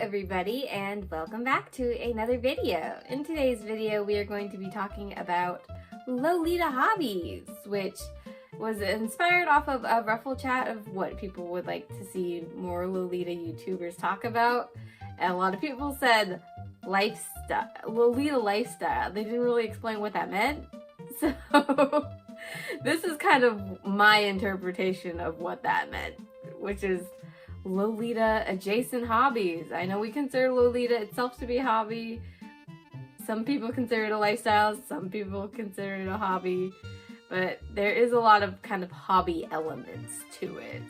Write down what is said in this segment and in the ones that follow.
everybody, and welcome back to another video. In today's video we are going to be talking about Lolita Hobbies, which was inspired off of a ruffle chat of what people would like to see more Lolita YouTubers talk about. And a lot of people said lifestyle, Lolita lifestyle. They didn't really explain what that meant. So this is kind of my interpretation of what that meant, which is Lolita adjacent hobbies. I know we consider Lolita itself to be a hobby. Some people consider it a lifestyle, some people consider it a hobby, but there is a lot of kind of hobby elements to it.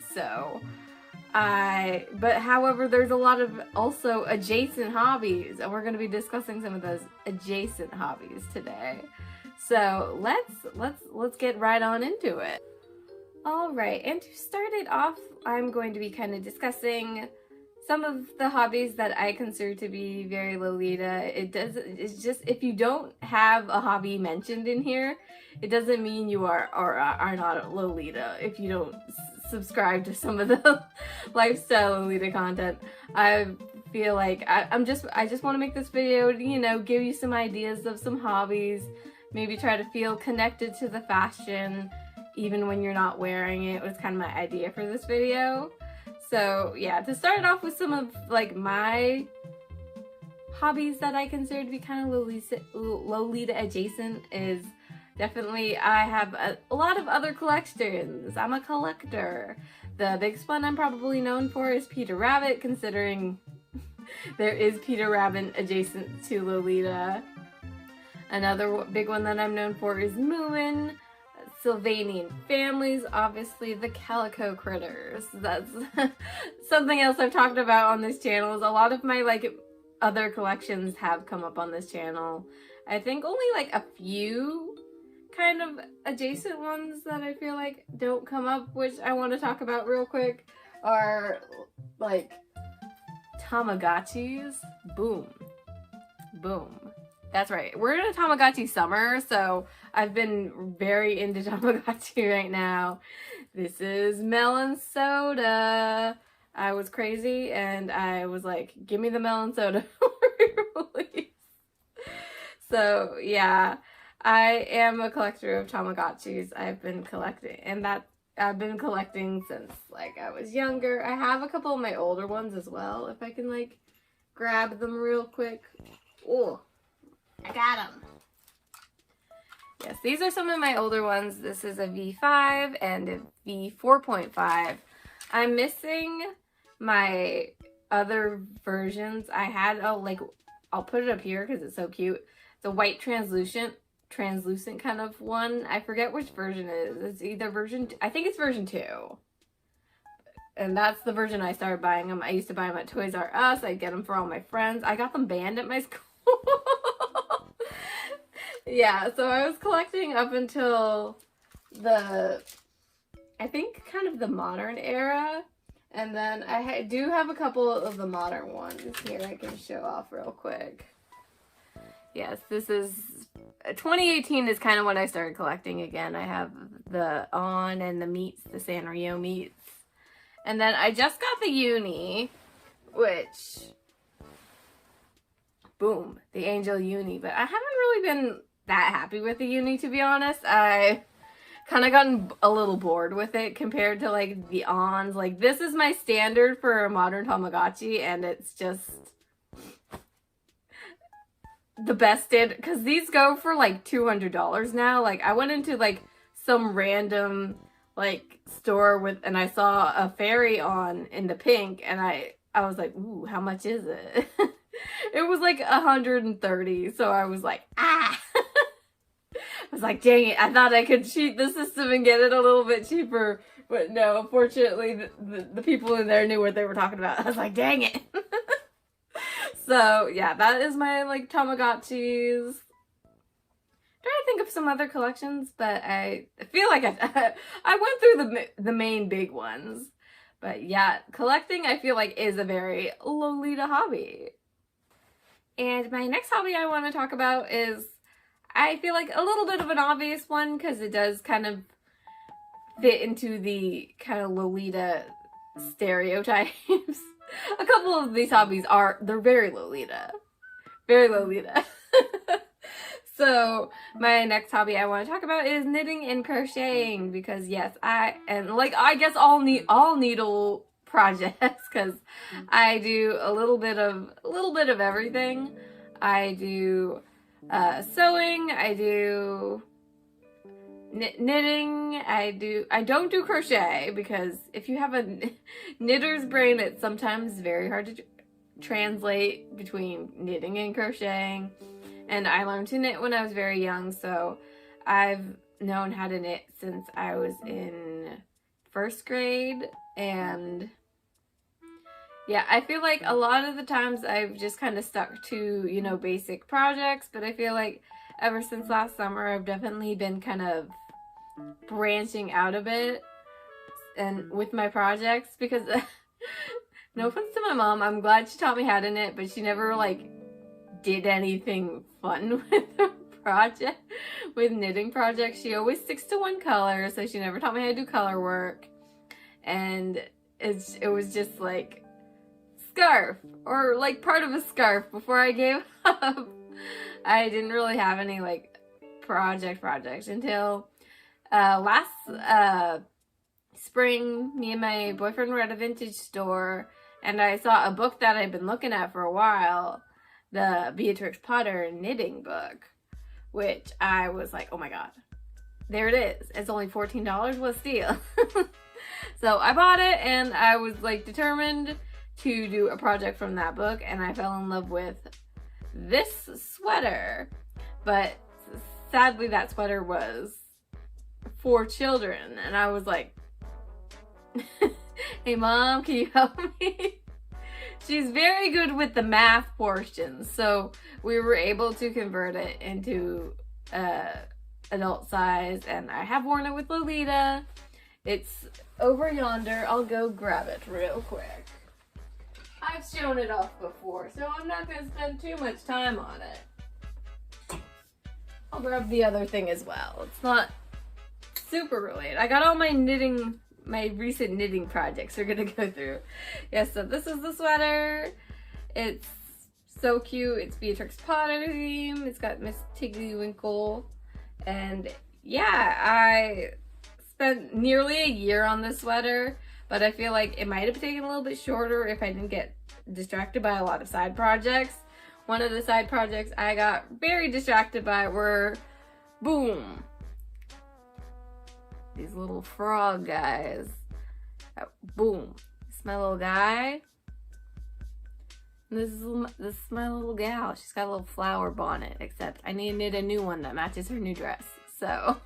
But however, there's a lot of also adjacent hobbies, and we're going to be discussing some of those adjacent hobbies today. So let's get right on into it. Alright, and to start it off, I'm going to be kind of discussing some of the hobbies that I consider to be very Lolita. It's just, if you don't have a hobby mentioned in here, it doesn't mean you are not a Lolita if you don't subscribe to some of the lifestyle Lolita content. I feel like I just want to make this video, you know, give you some ideas of some hobbies, maybe try to feel connected to the fashion even when you're not wearing it, was kind of my idea for this video. So yeah, to start off with some of like my hobbies that I consider to be kind of Lolita adjacent is definitely I have a lot of other collections. I'm a collector. The biggest one I'm probably known for is Peter Rabbit, considering there is Peter Rabbit adjacent to Lolita. Another big one that I'm known for is Moomin, Sylvanian families, obviously the calico critters. That's something else I've talked about on this channel. Is a lot of my like other collections have come up on this channel. I think only like a few kind of adjacent ones that I feel like don't come up, which I want to talk about real quick, are like Tamagotchis. Boom. Boom. That's right. We're in a Tamagotchi summer, so I've been very into Tamagotchi right now. This is melon soda. I was crazy and I was like, give me the melon soda release. So yeah, I am a collector of Tamagotchis. I've been collecting since like I was younger. I have a couple of my older ones as well, if I can like grab them real quick. Oh, I got them. Yes, these are some of my older ones. This is a V5 and a V4.5. I'm missing my other versions. I had I'll put it up here because it's so cute. The white translucent kind of one. I forget which version it is. It's either I think it's version 2. And that's the version I started buying them. I used to buy them at Toys R Us. I get them for all my friends. I got them banned at my school. Yeah, so I was collecting up until I think kind of the modern era, and then I do have a couple of the modern ones here I can show off real quick. Yes, this is 2018 is kind of when I started collecting again. I have the On and the Meets, the Sanrio Meets, and then I just got the Uni, which boom, the Angel Uni, but I haven't really been that happy with the Uni, to be honest. I kind of gotten a little bored with it compared to like the Ons. Like, this is my standard for a modern Tamagotchi, and it's just the best standard, because these go for like $200 now. Like, I went into like some random like store and I saw a fairy on in the pink, and I was like, ooh, how much is it? It was like 130, so I was like, ah! I was like, dang it, I thought I could cheat the system and get it a little bit cheaper, but no, unfortunately, the people in there knew what they were talking about. I was like, dang it. So, yeah, that is my, like, Tamagotchis. I'm trying to think of some other collections, but I feel like I went through the main big ones. But yeah, collecting, I feel like, is a very Lolita hobby. And my next hobby I want to talk about is, I feel like, a little bit of an obvious one, because it does kind of fit into the kind of Lolita stereotypes. a couple of these hobbies they're very Lolita. Very Lolita. So my next hobby I want to talk about is knitting and crocheting, because yes, I guess all needle projects, because I do a little bit of everything. I do sewing, I do knitting, I don't do crochet, because if you have a knitter's brain, it's sometimes very hard to translate between knitting and crocheting. And I learned to knit when I was very young, so I've known how to knit since I was in first grade. And yeah, I feel like a lot of the times I've just kind of stuck to, you know, basic projects, but I feel like ever since last summer, I've definitely been kind of branching out a bit and with my projects, because no offense to my mom, I'm glad she taught me how to knit, but she never like did anything fun with the project, with knitting projects. She always sticks to one color, so she never taught me how to do color work. And it was just like scarf, or like part of a scarf before I gave up. I didn't really have any like projects until last spring. Me and my boyfriend were at a vintage store, and I saw a book that I'd been looking at for a while, the Beatrix Potter knitting book, which I was like, oh my god, there it is. It's only $14, what a steal. So I bought it, and I was like determined to do a project from that book, and I fell in love with this sweater. But sadly, that sweater was for children, and I was like, hey mom, can you help me? She's very good with the math portions, so we were able to convert it into adult size, and I have worn it with Lolita. It's over yonder. I'll go grab it real quick. I've shown it off before, so I'm not going to spend too much time on it. I'll grab the other thing as well. It's not super related. I got all my recent knitting projects we're gonna go through. Yes, so this is the sweater. It's so cute. It's Beatrix Potter theme. It's got Miss Tiggy-Winkle. And yeah, I spent nearly a year on this sweater, but I feel like it might have taken a little bit shorter if I didn't get distracted by a lot of side projects. One of the side projects I got very distracted by were, boom, these little frog guys. Boom. This is my little guy. And this is my little gal. She's got a little flower bonnet, except I need to knit a new one that matches her new dress. So,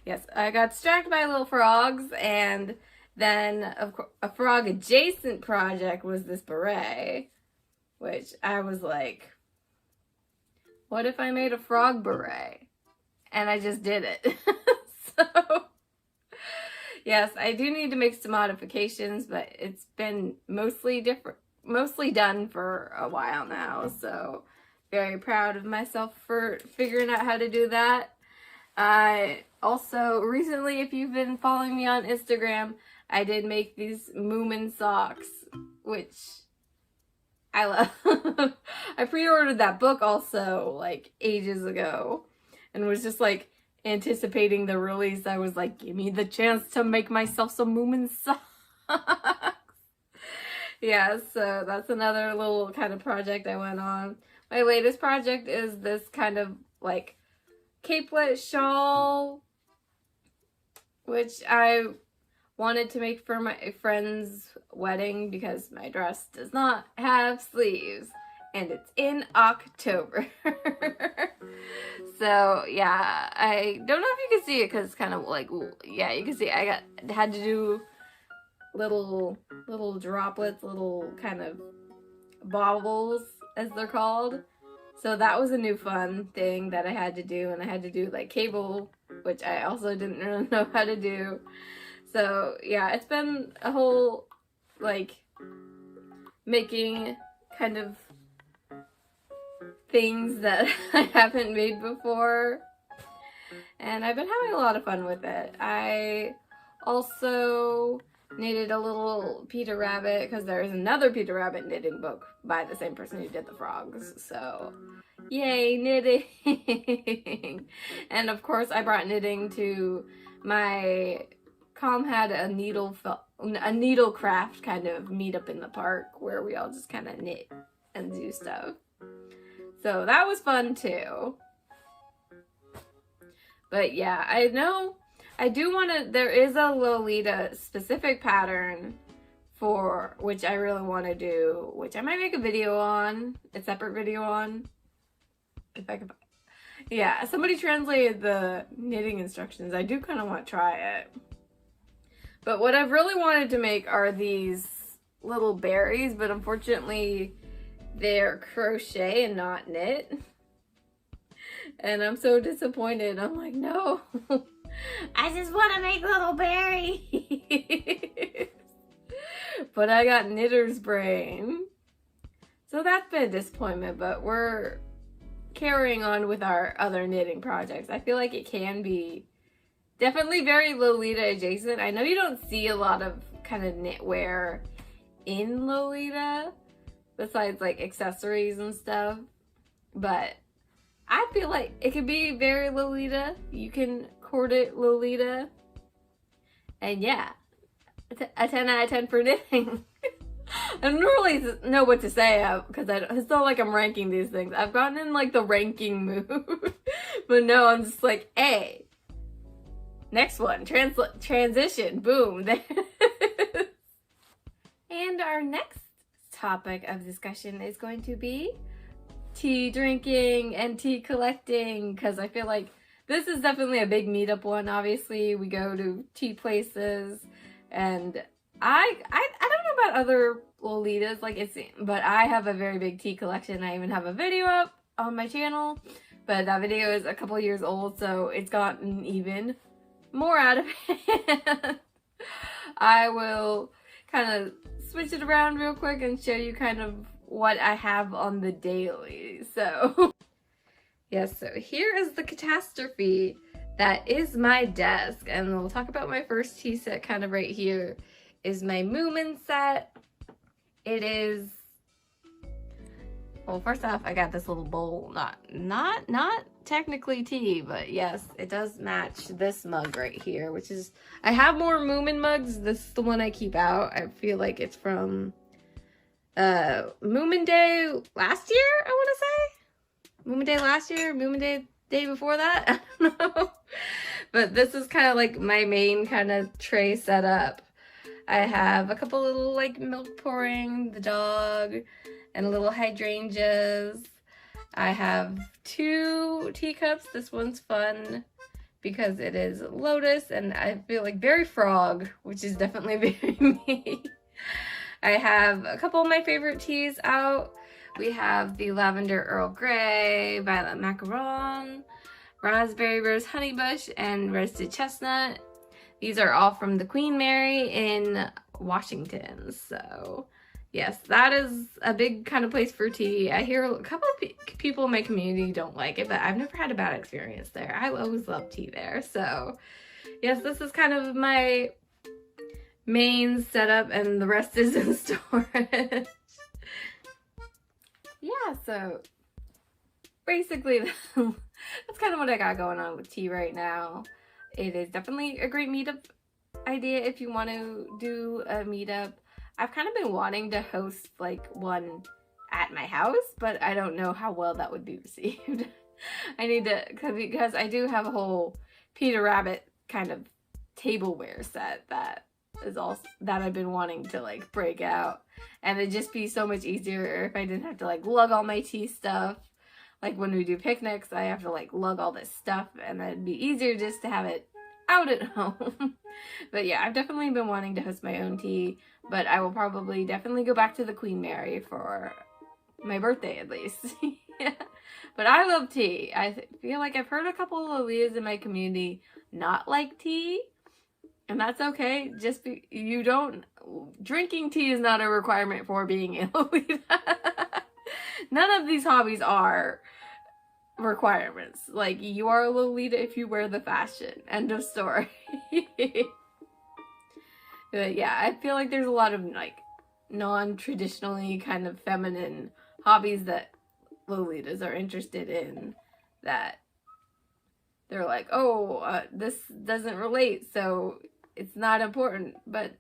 yes, I got distracted by little frogs, and then of course, a frog adjacent project was this beret, which I was like, what if I made a frog beret? And I just did it. So, yes, I do need to make some modifications, but it's been mostly done for a while now. So, very proud of myself for figuring out how to do that. I also recently, if you've been following me on Instagram, I did make these Moomin socks, which I love. I pre-ordered that book also like ages ago, and was just like anticipating the release. I was like, give me the chance to make myself some Moomin socks. Yeah, so that's another little kind of project I went on. My latest project is this kind of like capelet shawl, which I wanted to make for my friend's wedding because my dress does not have sleeves, and it's in October. So yeah, I don't know if you can see it because it's kind of like, yeah, you can see I had to do little droplets, little kind of baubles as they're called. So that was a new fun thing that I had to do, and I had to do like cable, which I also didn't really know how to do. So yeah, it's been a whole like making kind of things that I haven't made before, and I've been having a lot of fun with it. I also knitted a little Peter Rabbit, because there is another Peter Rabbit knitting book by the same person who did the frogs. So, yay, knitting! And of course, I brought knitting to my Calm had a needle craft kind of meetup in the park where we all just kind of knit and do stuff. So that was fun too. But yeah, I know I do want to, there is a Lolita specific pattern for which I really want to do, which I might make a video on, a separate video on, if I could. Yeah, somebody translated the knitting instructions. I do kind of want to try it. But what I've really wanted to make are these little berries, but unfortunately they're crochet and not knit. And I'm so disappointed. I'm like, no, I just want to make little berries. But I got knitter's brain. So that's been a disappointment, but we're carrying on with our other knitting projects. I feel like it can be definitely very Lolita adjacent. I know you don't see a lot of kind of knitwear in Lolita, besides like accessories and stuff, but I feel like it could be very Lolita. You can court it Lolita. And yeah, a 10 out of 10 for knitting. I don't really know what to say because it's not like I'm ranking these things. I've gotten in like the ranking mood. But no, I'm just like, hey, next one, transition, boom. And our next topic of discussion is going to be tea drinking and tea collecting, because I feel like this is definitely a big meetup one. Obviously, we go to tea places, and I don't know about other Lolitas, but I have a very big tea collection. I even have a video up on my channel, but that video is a couple years old, so it's gotten even more out of hand. I will kind of switch it around real quick and show you kind of what I have on the daily. So yes, so here is the catastrophe that is my desk, and we'll talk about my first tea set kind of right here is my Moomin set. It is, well, first off, I got this little bowl, not technically tea, but yes, it does match this mug right here, which is, I have more Moomin mugs. This is the one I keep out. I feel like it's from Moomin Day last year, I want to say. Moomin Day last year, Moomin Day before that, I don't know. But this is kind of like my main kind of tray setup. I have a couple little like milk pouring, the dog, and little hydrangeas. I have 2 teacups. This one's fun because it is lotus, and I feel like very frog, which is definitely very me. I have a couple of my favorite teas out. We have the lavender Earl Grey, violet macaron, raspberry rose honeybush, and roasted chestnut. These are all from the Queen Mary in Washington. So yes, that is a big kind of place for tea. I hear a couple of people in my community don't like it, but I've never had a bad experience there. I always love tea there. So yes, this is kind of my main setup, and the rest is in storage. Yeah, so basically that's kind of what I got going on with tea right now. It is definitely a great meetup idea if you want to do a meetup. I've kind of been wanting to host like one at my house, but I don't know how well that would be received. I need to, because I do have a whole Peter Rabbit kind of tableware set that is also that I've been wanting to like break out, and it'd just be so much easier if I didn't have to like lug all my tea stuff. Like when we do picnics, I have to like lug all this stuff, and it'd be easier just to have it out at home. But yeah, I've definitely been wanting to host my own tea, but I will probably definitely go back to the Queen Mary for my birthday at least. Yeah. But I love tea. I feel like I've heard a couple of Lolitas in my community not like tea, and that's okay. Just drinking tea is not a requirement for being a Lolita. None of these hobbies are requirements. Like, you are a Lolita if you wear the fashion. End of story. But yeah, I feel like there's a lot of like non-traditionally kind of feminine hobbies that Lolitas are interested in that they're like, oh, this doesn't relate, so it's not important. But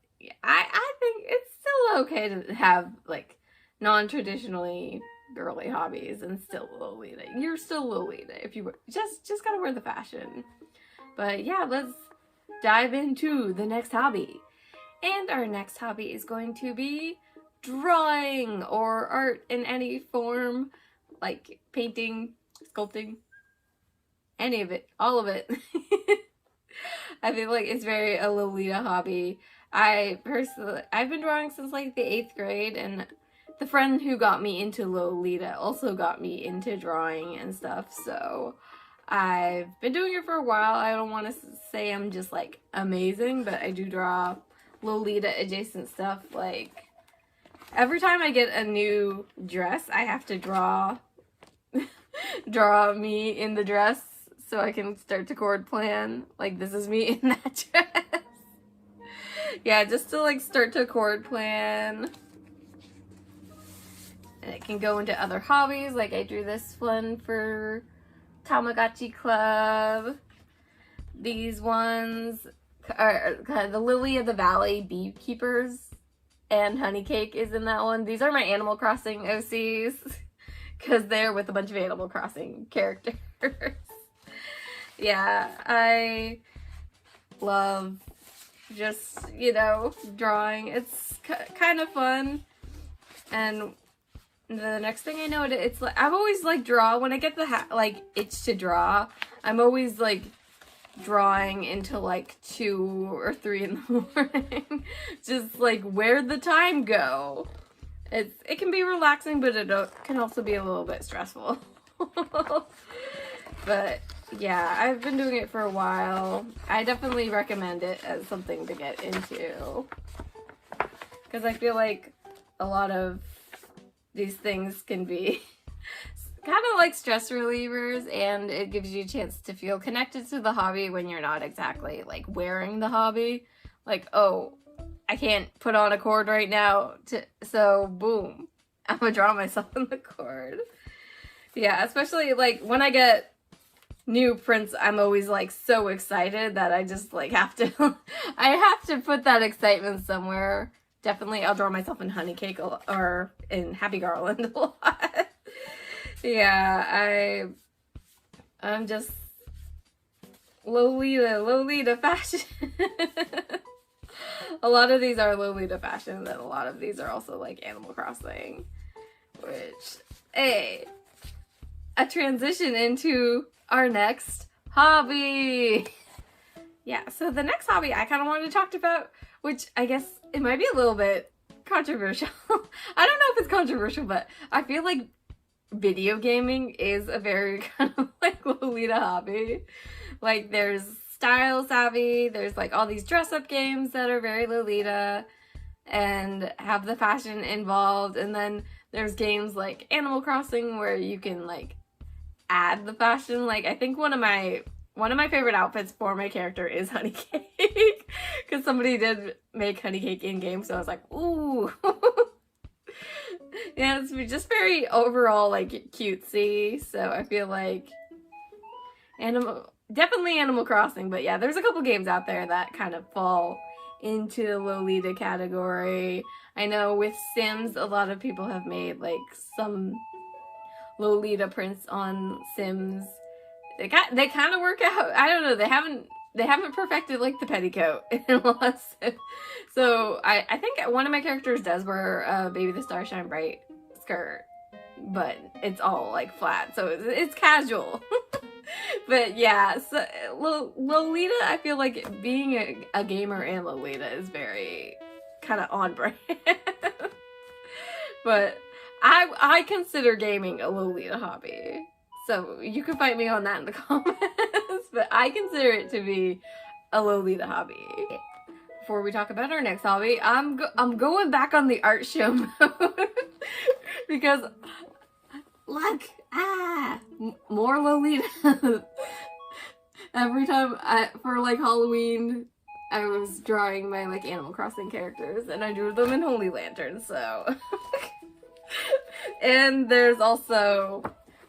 I think it's still okay to have like non-traditionally girly hobbies and still Lolita. You're still Lolita if you just gotta wear the fashion. But yeah, let's dive into the next hobby. And our next hobby is going to be drawing or art in any form, like painting, sculpting, any of it, all of it. I feel like it's very a Lolita hobby. I've been drawing since like the 8th grade, and the friend who got me into Lolita also got me into drawing and stuff, so I've been doing it for a while. I don't want to say I'm just like amazing, but I do draw Lolita adjacent stuff. Like every time I get a new dress, I have to draw me in the dress so I can start to chord plan. Like this is me in that dress. Yeah, just to like start to chord plan. And it can go into other hobbies. Like I drew this one for Tamagotchi Club. These ones are the Lily of the Valley Beekeepers, and Honey Cake is in that one. These are my Animal Crossing OCs because they're with a bunch of Animal Crossing characters. Yeah, I love just, you know, drawing. It's kind of fun. And the next thing I know, it's like I've always like draw when I get the like itch to draw. I'm always like drawing until like 2 or 3 in the morning. Just like where'd the time go? It can be relaxing, but it can also be a little bit stressful. But yeah, I've been doing it for a while. I definitely recommend it as something to get into, because I feel like a lot of these things can be kind of like stress relievers, and it gives you a chance to feel connected to the hobby when you're not exactly like wearing the hobby. Like, oh, I can't put on a cord right now, so boom, I'm gonna draw myself in the cord. Yeah, especially like when I get new prints, I'm always like so excited that I just like have to I have to put that excitement somewhere. Definitely I'll draw myself in Honey Cake or in Happy Garland a lot. Yeah, I'm just Lolita fashion. A lot of these are Lolita fashion, and a lot of these are also like Animal Crossing, which, hey, a transition into our next hobby. Yeah, so the next hobby I kind of wanted to talk about, which I guess it might be a little bit controversial. I don't know if it's controversial, but I feel like video gaming is a very kind of like Lolita hobby. Like there's style savvy, there's like all these dress up games that are very Lolita and have the fashion involved, and then there's games like Animal Crossing where you can like add the fashion. Like I think one of my favorite outfits for my character is Honey Cake, because somebody did make Honey Cake in game, so I was like, ooh. Yeah, it's just very overall like cutesy, so I feel like definitely Animal Crossing, but yeah, there's a couple games out there that kind of fall into the Lolita category. I know with Sims, a lot of people have made like some Lolita prints on Sims. They kind of work out. I don't know. They haven't perfected like the petticoat in a lot of Sims. So I think one of my characters does wear a Baby the Star Shine Bright skirt, but it's all like flat, so it's casual. But yeah, so Lolita, I feel like being a gamer and Lolita is very kind of on brand. But I consider gaming a Lolita hobby. So you can fight me on that in the comments, but I consider it to be a Lolita hobby. Before we talk about our next hobby, I'm going back on the art show mode because look, more Lolita. Every time for like Halloween I was drawing my like Animal Crossing characters, and I drew them in Holy Lanterns, so. And there's also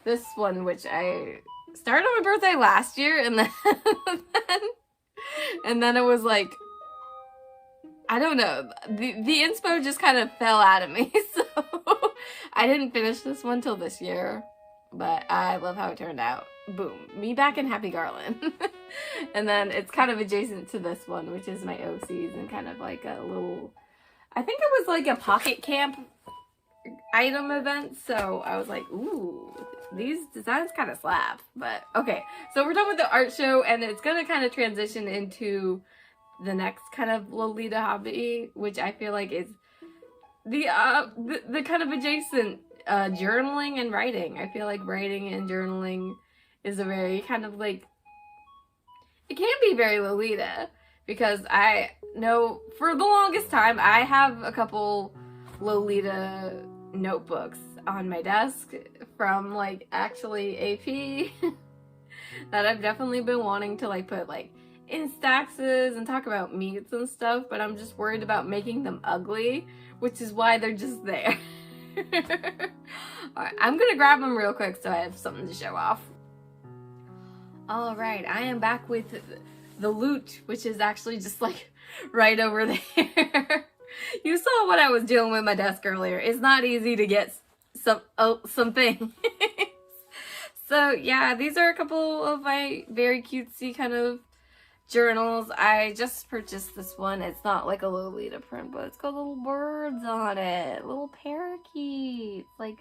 this one, which I started on my birthday last year, and then it was like, I don't know, the inspo just kind of fell out of me, so I didn't finish this one till this year, but I love how it turned out. Boom, me back in Happy Garland. And then it's kind of adjacent to this one, which is my OCs, and kind of like a little, I think it was like a pocket camp item event, so I was like, ooh, these designs kind of slap. But okay, so we're done with the art show, and it's gonna kind of transition into the next kind of Lolita hobby, which I feel like is the kind of adjacent journaling and writing. I feel like writing and journaling is a very kind of like, it can be very Lolita, because I know for the longest time I have a couple Lolita notebooks on my desk from like actually AP that I've definitely been wanting to like put like in Staxes and talk about meets and stuff, but I'm just worried about making them ugly, which is why they're just there. Alright, I'm gonna grab them real quick so I have something to show off. Alright, I am back with the loot, which is actually just like right over there. You saw what I was dealing with my desk earlier. It's not easy to get something. So yeah, these are a couple of my very cutesy kind of journals. I just purchased this one. It's not like a Lolita print, but it's got little birds on it. Little parakeets. Like,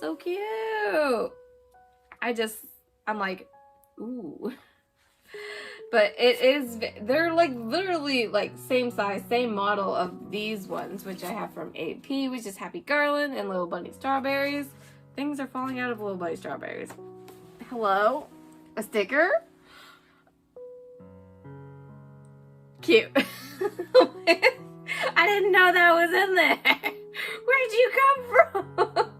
so cute. I'm like, ooh. But they're like literally like same size, same model of these ones, which I have from AP, which is Happy Garland and Little Bunny Strawberries. Things are falling out of Little Bunny Strawberries. Hello? A sticker? Cute. I didn't know that was in there. Where'd you come from?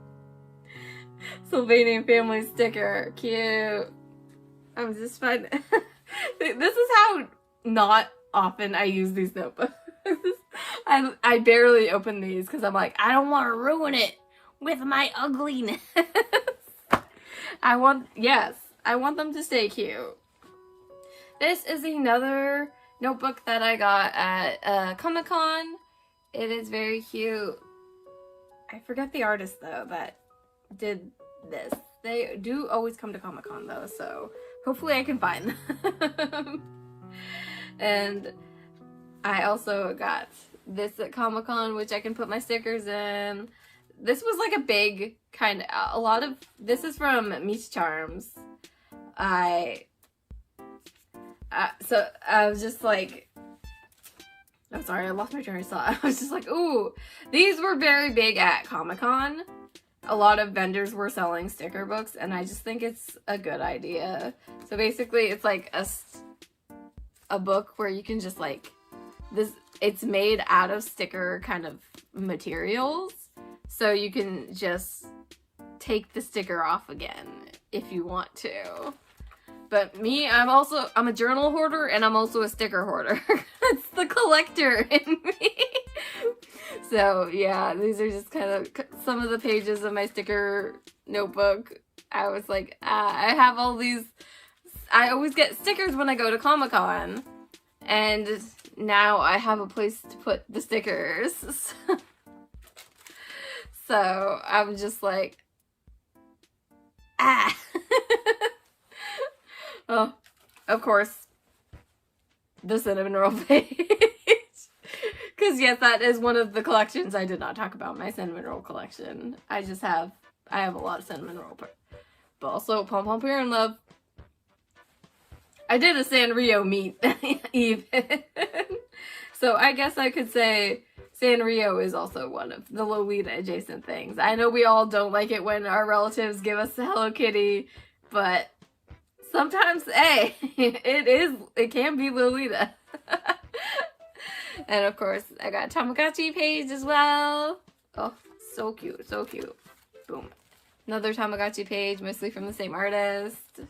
Sylvanian family sticker. Cute. I'm just fun. This is how not often I use these notebooks. I barely open these because I'm like, I don't want to ruin it with my ugliness. I want them to stay cute. This is another notebook that I got at Comic-Con. It is very cute. I forget the artist though that did this. They do always come to Comic-Con though, so hopefully I can find them. And I also got this at Comic-Con, which I can put my stickers in. This was like a big kind of, this is from Meet Charms. So I was just like, I'm sorry, I lost my train of thought. I was just like, ooh, these were very big at Comic-Con. A lot of vendors were selling sticker books, and I just think it's a good idea. So basically, it's like a book where you can just like, it's made out of sticker kind of materials. So you can just take the sticker off again if you want to. But me, I'm a journal hoarder, and I'm also a sticker hoarder. It's the collector in me. So yeah, these are just kind of some of the pages of my sticker notebook. I was like, I have all these, I always get stickers when I go to Comic-Con. And now I have a place to put the stickers. So I'm just like, oh, of course, the cinnamon roll page. Because yes, that is one of the collections I did not talk about, my cinnamon roll collection. I have a lot of cinnamon roll, but also Pom Pom Beer and Love. I did a Sanrio meet even. So I guess I could say Sanrio is also one of the Lolita adjacent things. I know we all don't like it when our relatives give us the Hello Kitty, but sometimes, hey, it can be Lolita. And of course, I got a Tamagotchi page as well. Oh, so cute, so cute. Boom. Another Tamagotchi page, mostly from the same artist.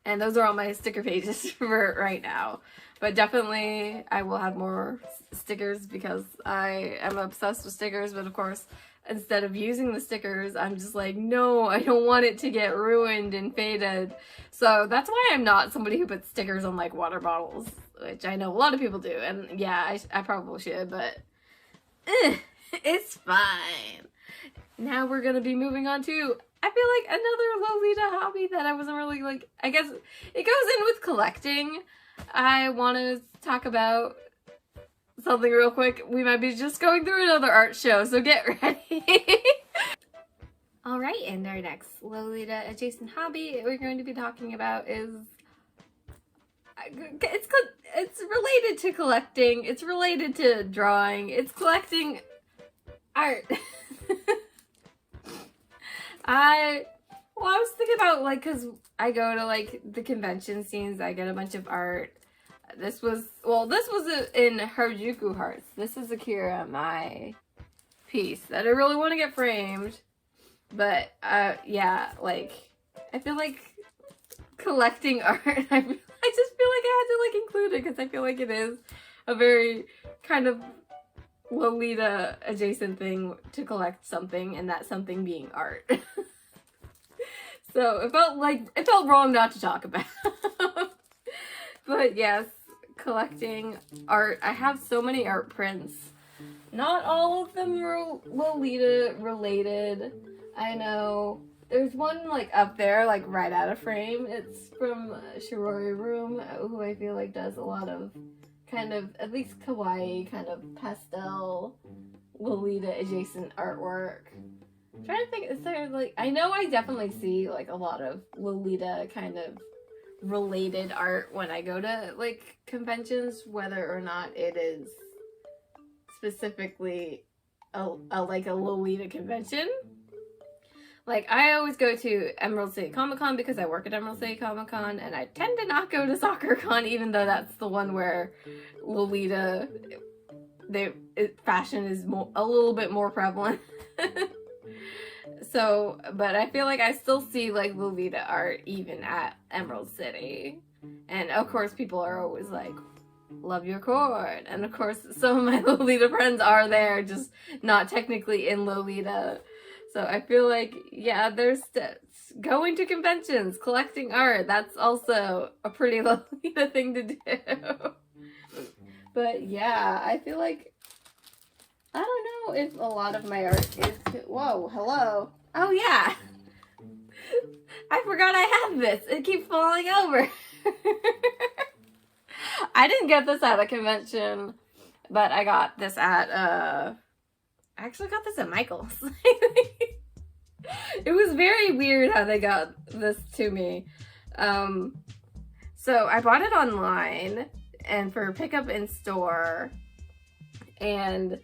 And those are all my sticker pages for right now. But definitely I will have more stickers because I am obsessed with stickers. But of course, instead of using the stickers, I'm just like, no, I don't want it to get ruined and faded. So that's why I'm not somebody who puts stickers on like water bottles, which I know a lot of people do. And yeah, I probably should, but it's fine. Now we're going to be moving on to, I feel like, another Lolita hobby that I wasn't really like, I guess it goes in with collecting. I want to talk about something real quick. We might be just going through another art show, so get ready. Alright, and our next Lolita adjacent hobby we're going to be talking about is, it's related to collecting, it's related to drawing, it's collecting art. I was thinking about, like, because I go to, like, the convention scenes, I get a bunch of art. This was in Harajuku Hearts. This is Akira, my piece that I really want to get framed. But, yeah, like, I feel like collecting art, I just feel like I had to, like, include it because I feel like it is a very kind of Lolita adjacent thing to collect something, and that something being art. So it felt wrong not to talk about. But yes, collecting art. I have so many art prints. Not all of them are Lolita related. I know there's one like up there, like right out of frame. It's from Shirori Room, who I feel like does a lot of kind of, at least kawaii, kind of pastel Lolita adjacent artwork. I'm trying to think, is there like, I know I definitely see like a lot of Lolita kind of related art when I go to like conventions, whether or not it is specifically a Lolita convention. Like, I always go to Emerald City Comic Con because I work at Emerald City Comic Con, and I tend to not go to Soccer Con, even though that's the one where Lolita, fashion is a little bit more prevalent. So, but I feel like I still see, like, Lolita art even at Emerald City. And, of course, people are always like, love your cord. And, of course, some of my Lolita friends are there, just not technically in Lolita. So I feel like, yeah, there's going to conventions, collecting art. That's also a pretty Lolita thing to do. But yeah, I feel like, I don't know if a lot of my art is, whoa, hello. Oh yeah. I forgot I have this. It keeps falling over. I didn't get this at a convention, but I got this at, I actually got this at Michael's. It was very weird how they got this to me. So I bought it online and for pickup in store, and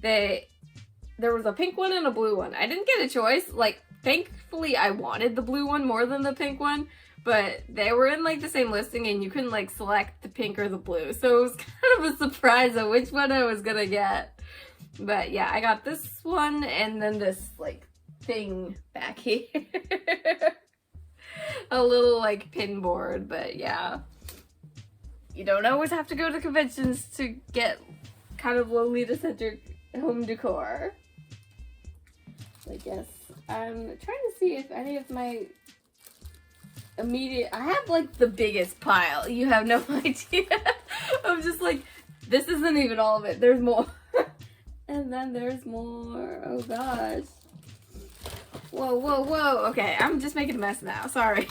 there was a pink one and a blue one. I didn't get a choice. Like, thankfully I wanted the blue one more than the pink one, but they were in like the same listing and you couldn't like select the pink or the blue. So it was kind of a surprise of which one I was gonna get. But yeah, I got this one and then this like thing back here. A little like pin board, but yeah. You don't always have to go to conventions to get kind of Lolita-centric home decor. I guess I'm trying to see if any of my immediate, I have like the biggest pile. You have no idea. I'm just like, this isn't even all of it. There's more. And then there's more. Oh gosh. Whoa, whoa, whoa. Okay, I'm just making a mess now. Sorry.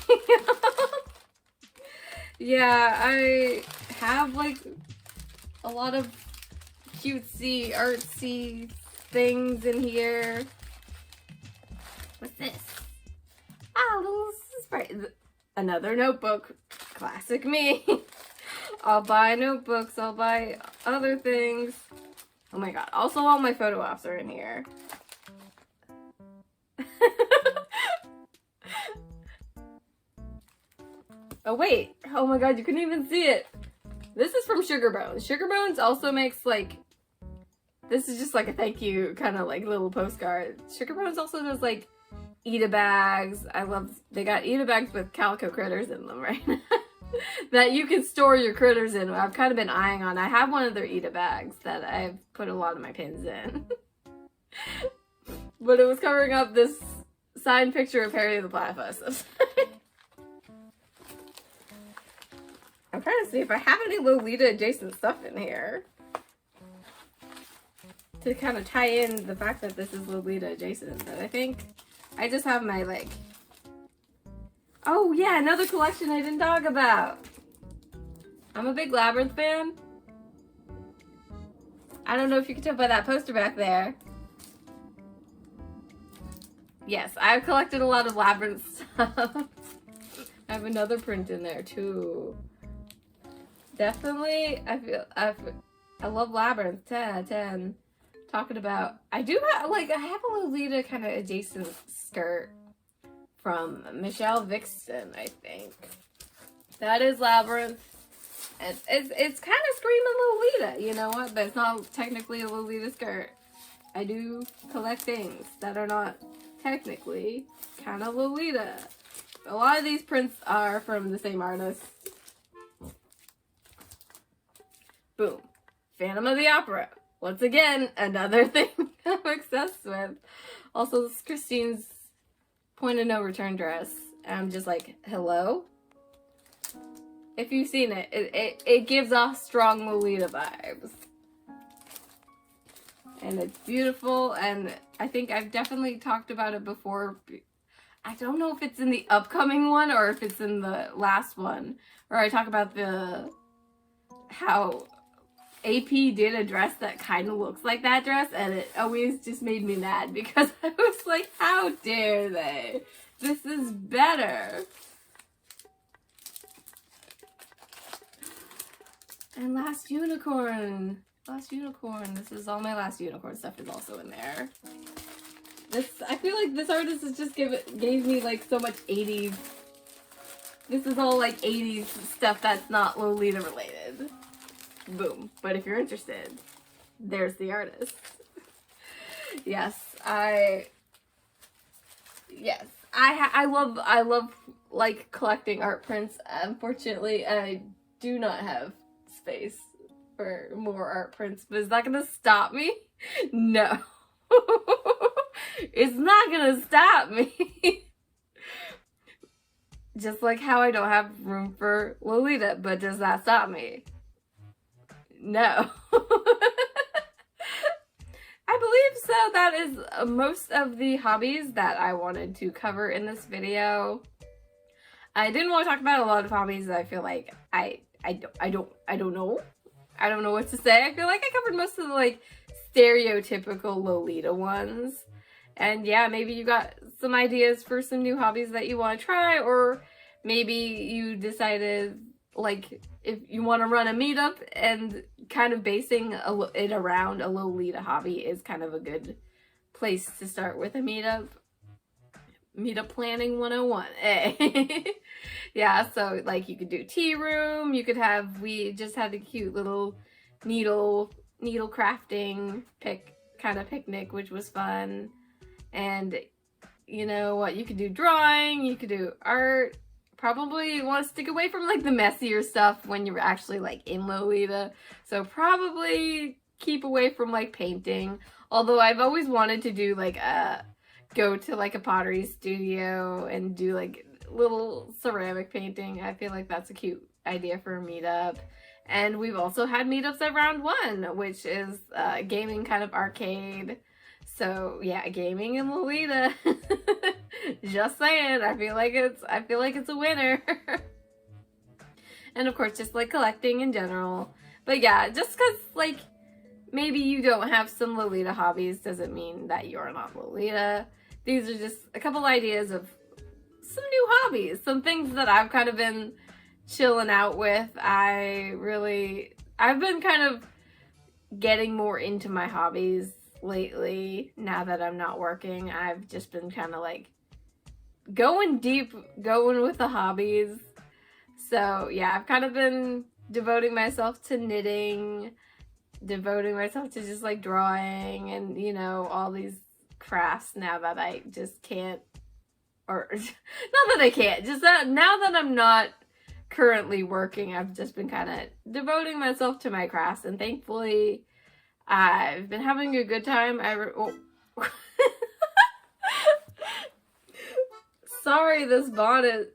Yeah, I have like a lot of cutesy, artsy things in here. What's this? Ah, little sprite. Another notebook. Classic me. I'll buy notebooks. I'll buy other things. Oh my god. Also, all my photo ops are in here. Oh wait. Oh my god, you couldn't even see it. This is from Sugar Bones. Sugar Bones also makes like, this is just like a thank you kind of like little postcard. Sugar Bones also does like Ita bags. They got Ita bags with calico critters in them right now. That you can store your critters in. I've kind of been eyeing on. I have one of their Ita bags that I've put a lot of my pins in. But it was covering up this signed picture of Harry the Platypus. I'm trying to see if I have any Lolita adjacent stuff in here to kind of tie in the fact that this is Lolita adjacent. But I think I just have my, like... Oh yeah, another collection I didn't talk about. I'm a big Labyrinth fan. I don't know if you can tell by that poster back there. Yes, I've collected a lot of Labyrinth stuff. I have another print in there too. Definitely, I love Labyrinth. 10 out of 10. Talking about, I have a Lolita kind of adjacent skirt from Michelle Vixen, I think. That is Labyrinth. And it's kind of screaming Lolita, you know what? But it's not technically a Lolita skirt. I do collect things that are not technically kind of Lolita. A lot of these prints are from the same artist. Boom. Phantom of the Opera. Once again, another thing I'm obsessed with. Also, this is Christine's Point of No Return dress. And I'm just like, hello? If you've seen it, it gives off strong Lolita vibes. And it's beautiful, and I think I've definitely talked about it before. I don't know if it's in the upcoming one or if it's in the last one, where I talk about how AP did a dress that kind of looks like that dress, and it always just made me mad because I was like, how dare they? This is better. And Last Unicorn. Last Unicorn. This is all my Last Unicorn stuff is also in there. I feel like this artist has just gave me like so much 80s. This is all like 80s stuff that's not Lolita related. Boom. But if you're interested, there's the artist. Yes, I love like collecting art prints. Unfortunately, I do not have space for more art prints, but is that gonna stop me? No. It's not gonna stop me. Just like how I don't have room for Lolita, but does that stop me? No. I believe so. That is most of the hobbies that I wanted to cover in this video. I didn't want to talk about a lot of hobbies that I feel like I don't know. I don't know what to say. I feel like I covered most of the like stereotypical Lolita ones. And yeah, maybe you got some ideas for some new hobbies that you want to try, or maybe you decided like if you want to run a meetup and kind of basing it around a Lolita hobby is kind of a good place to start with a meetup. Meetup planning 101. Yeah, so like you could do tea room, we just had a cute little needle crafting kind of picnic, which was fun. And you know what, you could do drawing, you could do art. Probably want to stick away from like the messier stuff when you're actually like in Lolita. So probably keep away from like painting. Although I've always wanted to do like go to like a pottery studio and do like little ceramic painting. I feel like that's a cute idea for a meetup. And we've also had meetups at Round 1, which is gaming kind of arcade. So yeah, gaming and Lolita. Just saying, I feel like it's a winner. And of course, just like collecting in general. But yeah, just because like maybe you don't have some Lolita hobbies doesn't mean that you're not Lolita. These are just a couple ideas of some new hobbies, some things that I've kind of been chilling out with. I've been kind of getting more into my hobbies lately now that I'm not working. I've just been kind of like going deep, going with the hobbies. So yeah, I've kind of been devoting myself to knitting, devoting myself to just like drawing and, you know, all these crafts now that I just can't or not that I can't, just that now that I'm not currently working, I've just been kind of devoting myself to my crafts, and thankfully I've been having a good time. Sorry, this bonnet.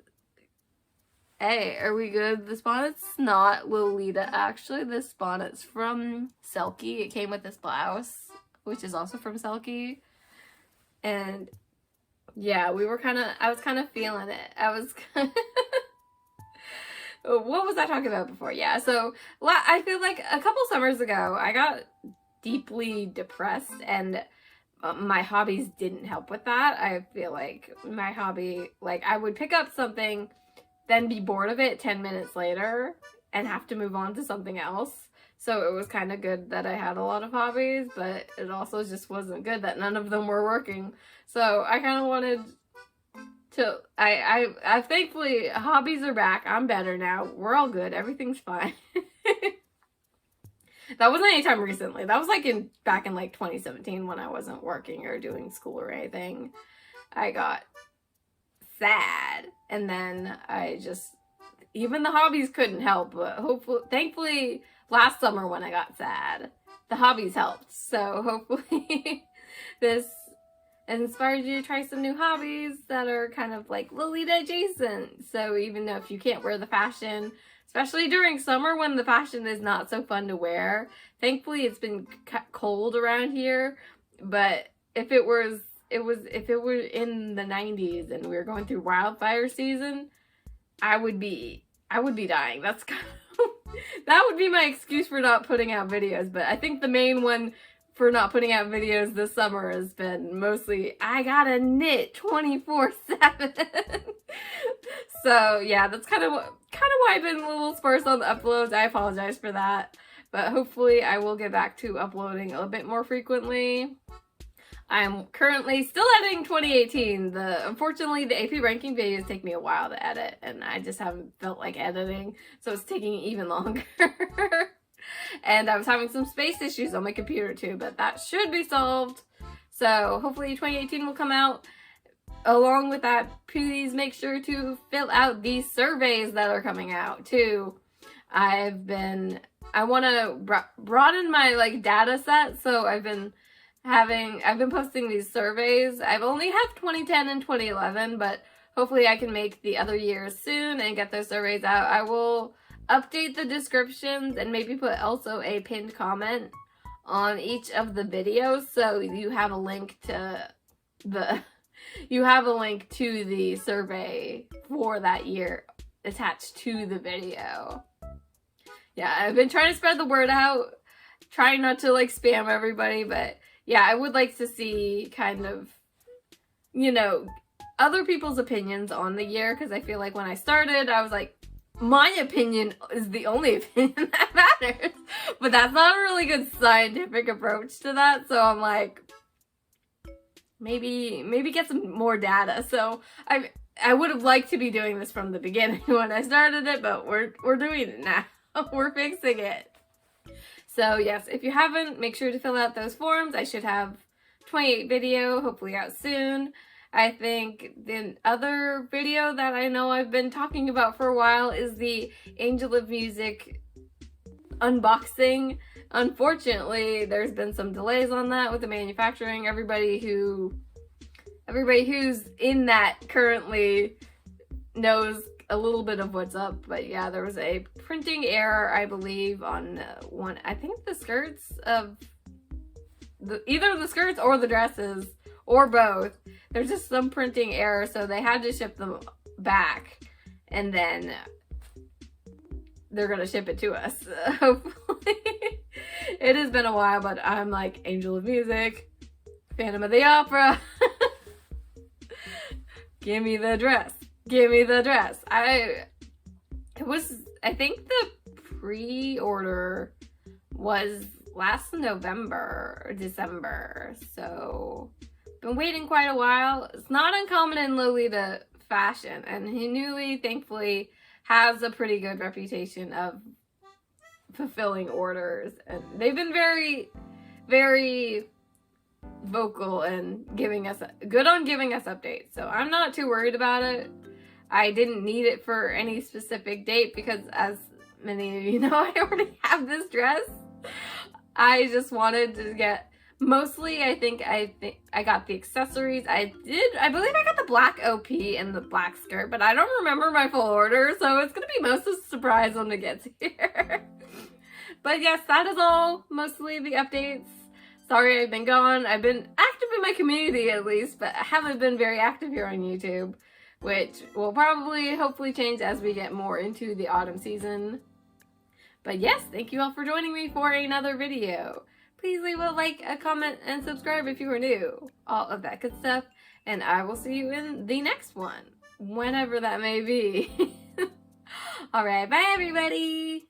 Hey, are we good? This bonnet's not Lolita, actually. This bonnet's from Selkie. It came with this blouse, which is also from Selkie. And yeah, I was kind of feeling it. What was I talking about before? Yeah, so I feel like a couple summers ago, I got deeply depressed, and my hobbies didn't help with that. I feel like my hobby, like I would pick up something, then be bored of it 10 minutes later and have to move on to something else. So it was kind of good that I had a lot of hobbies, but it also just wasn't good that none of them were working. So I kind of wanted to, I thankfully, hobbies are back. I'm better now. We're all good. Everything's fine. That wasn't any time recently. That was like back in like 2017 when I wasn't working or doing school or anything. I got sad, and then even the hobbies couldn't help, but thankfully last summer when I got sad, the hobbies helped. So hopefully this inspired you to try some new hobbies that are kind of like Lolita adjacent. So even though if you can't wear the fashion, especially during summer when the fashion is not so fun to wear, thankfully it's been cold around here, but if it were in the 90s and we were going through wildfire season, I would be dying. That's kind of that would be my excuse for not putting out videos. But I think the main one for not putting out videos this summer has been mostly I gotta knit 24/7. So yeah, that's kind of why I've been a little sparse on the uploads. I apologize for that, but hopefully I will get back to uploading a bit more frequently. I'm currently still editing 2018. Unfortunately, the AP ranking videos take me a while to edit, and I just haven't felt like editing, so it's taking even longer. And I was having some space issues on my computer too, but that should be solved. So hopefully 2018 will come out. Along with that, please make sure to fill out these surveys that are coming out too. I want to broaden my like data set, so I've been posting these surveys. I've only had 2010 and 2011, but hopefully I can make the other years soon and get those surveys out. I will update the descriptions and maybe put also a pinned comment on each of the videos, so you have a link to the survey for that year attached to the video. Yeah, I've been trying to spread the word out, trying not to like spam everybody, but yeah, I would like to see kind of, other people's opinions on the year, because I feel like when I started, I was like, my opinion is the only opinion that matters. But that's not a really good scientific approach to that, so I'm like, maybe get some more data. So I would have liked to be doing this from the beginning when I started it, but we're doing it now. We're fixing it. So yes, if you haven't, make sure to fill out those forms. I should have 28 video, hopefully out soon. I think the other video that I know I've been talking about for a while is the Angel of Music unboxing. Unfortunately, there's been some delays on that with the manufacturing. Everybody who's in that currently knows a little bit of what's up, but yeah, there was a printing error, I believe, on I think the skirts of either the skirts or the dresses, or both. There's just some printing error, so they had to ship them back, and then they're gonna ship it to us. Hopefully. It has been a while, but I'm like Angel of Music, Phantom of the Opera. Give me the dress. Give me the dress. I think the pre-order was last November or December, so been waiting quite a while. It's not uncommon in Lolita fashion, and Hinuli thankfully has a pretty good reputation of fulfilling orders, and they've been very, very vocal and giving us updates. So I'm not too worried about it. I didn't need it for any specific date because, as many of you know, I already have this dress. I just wanted to get, mostly I think I got the accessories. I believe I got the black OP and the black skirt, but I don't remember my full order, so it's gonna be most of a surprise when it gets here. But yes, that is all, mostly the updates. Sorry I've been gone. I've been active in my community at least, but I haven't been very active here on YouTube, which will probably, hopefully change as we get more into the autumn season. But yes, thank you all for joining me for another video. Please leave a like, a comment, and subscribe if you are new. All of that good stuff. And I will see you in the next one, whenever that may be. Alright, bye everybody!